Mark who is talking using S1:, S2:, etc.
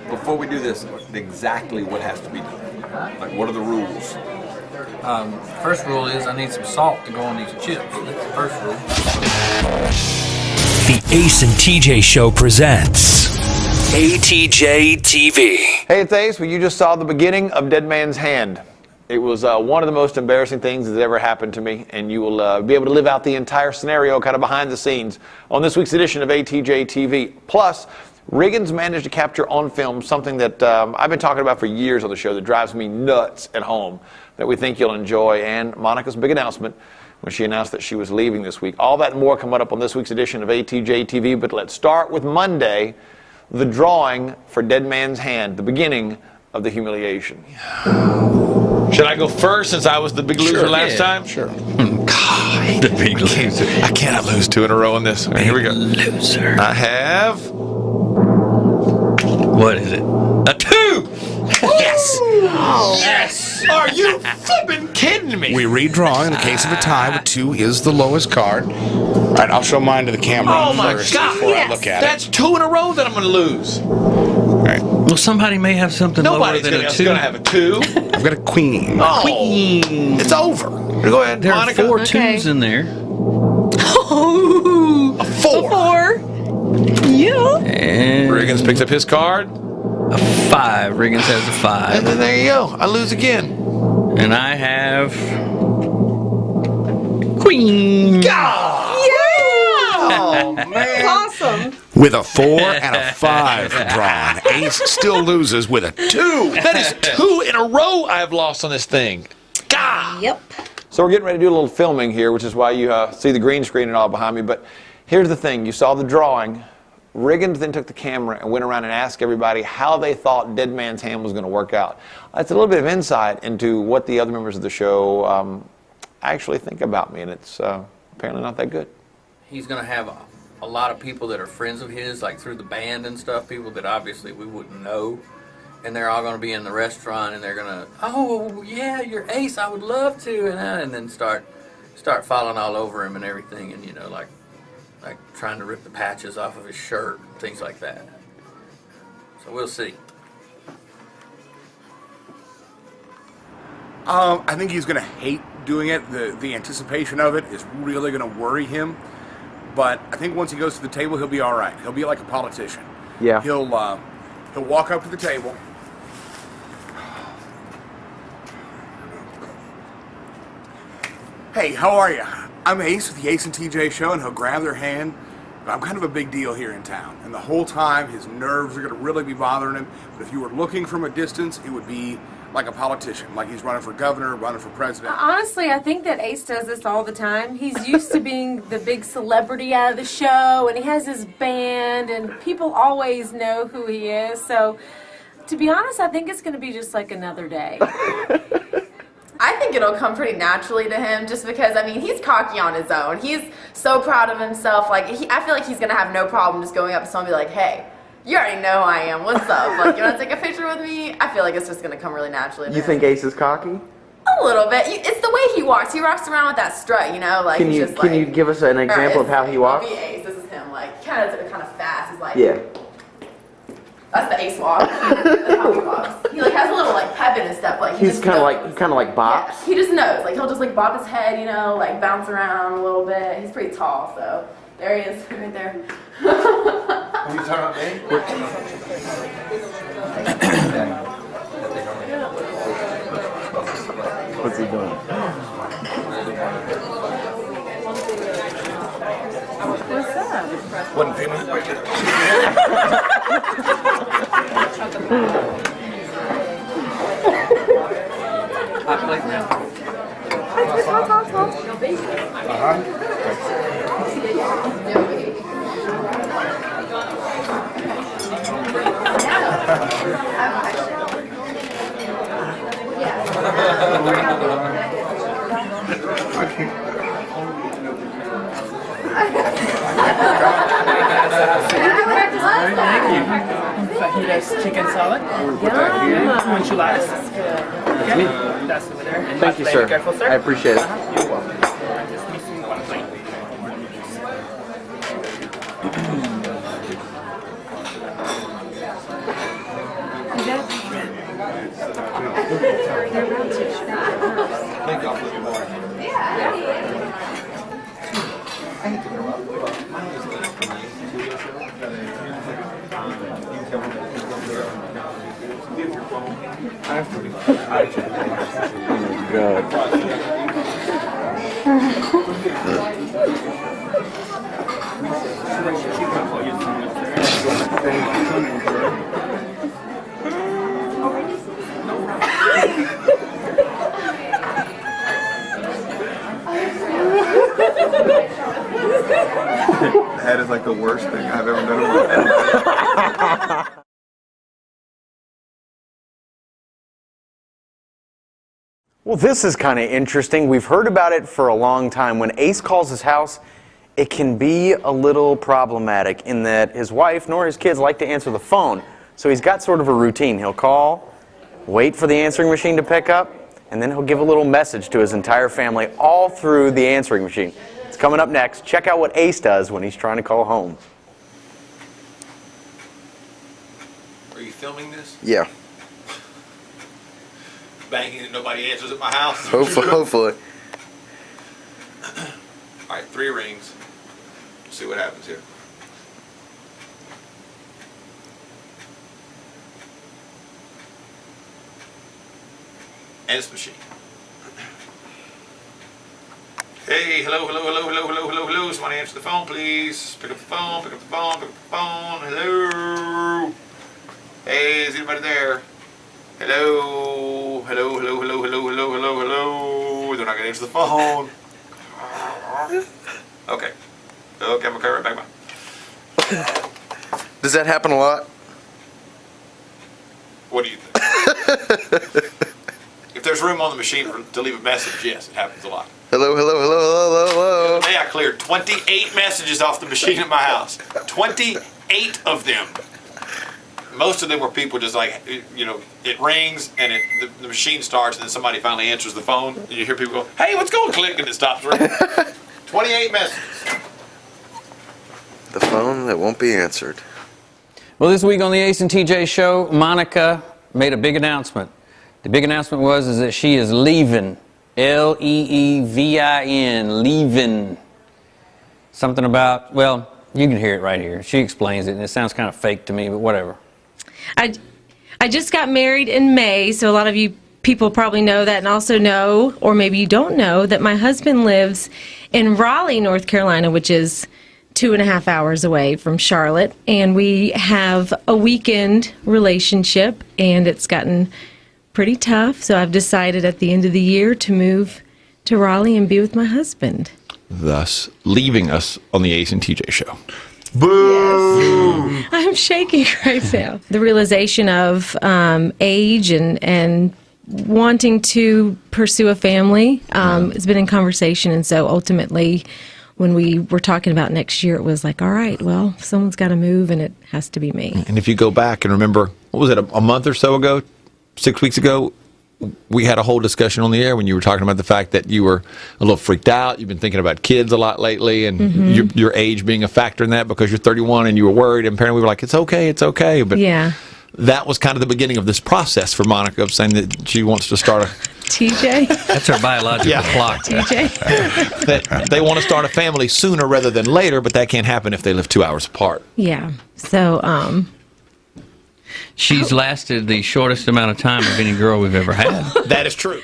S1: before we do this, exactly what has to be done? Like, what are the rules?
S2: First rule is I need some salt to go on these chips. That's the first rule.
S3: The Ace and TJ Show presents ATJ-TV.
S4: Hey, it's Ace. Well, you just saw the beginning of Dead Man's Hand. It was one of the most embarrassing things that's ever happened to me, and you will be able to live out the entire scenario kind of behind the scenes on this week's edition of ATJ-TV. Plus, Riggins managed to capture on film something that I've been talking about for years on the show that drives me nuts at home that we think you'll enjoy, and Monica's big announcement when she announced that she was leaving this week. All that and more coming up on this week's edition of ATJ-TV, but let's start with Monday, the drawing for Dead Man's Hand, the beginning of the humiliation. Should I go first since I was the big loser last time?
S5: Sure.
S4: God, the big loser. I cannot lose two in a row on this. All right, here we go.
S3: Loser.
S4: I have...
S3: What is it? A 2!
S4: Yes! Oh. Yes! Are you flipping kidding me?
S5: We redraw. In the case of a tie, with 2 is the lowest card. All right, I'll show mine to the camera
S4: Oh my
S5: first
S4: God!
S5: before I look at
S4: That's 2 in a row that I'm going to lose.
S5: All right,
S3: Well, somebody may have something
S4: Nobody's
S3: lower than
S4: going
S3: a 2.
S4: to have a 2.
S5: I've got a queen.
S4: Oh,
S3: Queen.
S4: it's over. Go ahead,
S3: There
S4: Monica.
S3: are 4
S6: Okay.
S3: 2s in there.
S6: Oh,
S4: A 4.
S6: 4. Yeah.
S3: And
S4: Riggins picks up his card.
S3: a 5. Riggins has a
S4: And
S3: 5.
S4: then there you go. I lose again.
S3: And I have... Queen.
S4: Oh, man.
S6: Awesome.
S5: With a 4 and a 5 drawn. Ace still loses with a 2.
S4: That is 2 in a row I've lost on this thing. God.
S6: Yep.
S4: So we're getting ready to do a little filming here, which is why you see the green screen and all behind me. But here's the thing. You saw the drawing. Riggins then took the camera and went around and asked everybody how they thought Dead Man's Hand was going to work out. That's a little bit of insight into what the other members of the show actually think about me, and it's apparently not that good.
S2: He's going to have a lot of people that are friends of his, like through the band and stuff, people that obviously we wouldn't know. And they're all going to be in the restaurant, and they're going to, oh, yeah, you're Ace, I would love to, and then start falling all over him and everything, and, you know, like trying to rip the patches off of his shirt, things like that. So we'll see.
S5: I think he's going to hate doing it. The anticipation of it is really going to worry him. But I think once he goes to the table, he'll be all right. He'll be like a politician.
S4: Yeah.
S5: He'll walk up to the table. Hey, how are you? I'm Ace with the Ace and TJ Show, and he'll grab their hand. But I'm kind of a big deal here in town, and the whole time his nerves are going to really be bothering him. But if you were looking from a distance, it would be like a politician, like he's running for governor, running for president.
S6: Honestly, I think that Ace does this all the time. He's used to being the big celebrity out of the show, and he has his band, and people always know who he is. So, to be honest, I think it's going to be just like another day.
S7: I think it'll come pretty naturally to him just because, I mean, he's cocky on his own. He's so proud of himself. Like, I feel like he's going to have no problem just going up to someone and be like, hey, you already know who I am. What's up? Like, you want to take a picture with me? I feel like it's just going to come really naturally to him.
S8: You think Ace is cocky?
S7: A little bit. It's the way he walks. He walks around with that strut, you know? Like,
S8: Can
S7: he's
S8: you
S7: just
S8: can
S7: like,
S8: you give us an example of how he walks?
S7: Be Ace. This is him. Like, kind of fast. He's like,
S8: Yeah.
S7: That's the Ace walk. That's how he walks. He like has a little like pep in his step. Like
S8: He's kind of like bops.
S7: Yeah, he just knows. Like he'll just like bob his head, you know, like bounce around a little bit. He's pretty tall, so there he is, right there.
S4: Are you talking about me?
S8: What's he doing?
S6: What's up?
S5: Wasn't feeling
S2: Hot plate now.
S9: Fajitas chicken salad. Yeah. Enchiladas. Okay. That's over there. And
S8: Thank you,
S9: last
S8: sir.
S9: plate, careful, sir.
S8: I appreciate it.
S9: You're welcome. Just missing one plate.
S1: That is like the worst thing I've ever done in my life.
S10: Well, this is kind of interesting. We've heard about it for a long time. When Ace calls his house, it can be a little problematic in that his wife nor his kids like to answer the phone. So he's got sort of a routine. He'll call, wait for the answering machine to pick up, and then he'll give a little message to his entire family all through the answering machine. It's coming up next. Check out what Ace does when he's trying to call home.
S1: Are you filming this?
S8: Yeah.
S1: Banking that nobody answers at my house?
S8: Hopefully.
S1: All right, 3 rings. Let's see what happens here. And it's machine. Hey, hello, hello, hello, hello, hello, hello, hello. Somebody answer the phone, please. Pick up the phone, pick up the phone, pick up the phone. Hello. Hey, is anybody there? Hello. Hello, hello, hello, hello, hello, hello, hello. They're not going to answer the phone. Okay. Okay, I'm okay, right back. Bye.
S8: Does that happen a lot?
S1: What do you think? If there's room on the machine to leave a message, yes, it happens a lot.
S8: Hello, hello, hello, hello, hello.
S1: Today I cleared 28 messages off the machine at my house. 28 of them. Most of them were people just like, you know, it rings and the machine starts and then somebody finally answers the phone. And you hear people go, hey, what's going? Click, and it stops ringing. 28 messages.
S8: The phone that won't be answered.
S2: Well, this week on the Ace and TJ show, Monica made a big announcement. The big announcement was that she is leaving. Leevin, leaving. Something about, well, you can hear it right here. She explains it, and it sounds kind of fake to me, but whatever.
S6: I just got married in May, so a lot of you people probably know that, and also know, or maybe you don't know, that my husband lives in Raleigh, North Carolina, which is 2.5 hours away from Charlotte, and we have a weekend relationship, and it's gotten pretty tough, so I've decided at the end of the year to move to Raleigh and be with my husband.
S11: Thus, leaving us on the Ace and TJ show.
S8: Boo!
S6: Yes. I'm shaking right now. The realization of age and wanting to pursue a family has been in conversation, and so ultimately when we were talking about next year, it was like, all right, well, someone's got to move, and it has to be me.
S11: And if you go back and remember, what was it, a month or so ago, 6 weeks ago, we had a whole discussion on the air when you were talking about the fact that you were a little freaked out. You've been thinking about kids a lot lately, and your age being a factor in that because you're 31 and you were worried. And apparently we were like, it's okay. But
S6: yeah,
S11: that was kind of the beginning of this process for Monica of saying that she wants to start a...
S6: TJ?
S2: That's her biological clock.
S6: TJ?
S11: that they want to start a family sooner rather than later, but that can't happen if they live 2 hours apart.
S6: Yeah. So,
S2: she's lasted the shortest amount of time of any girl we've ever had.
S11: That is true.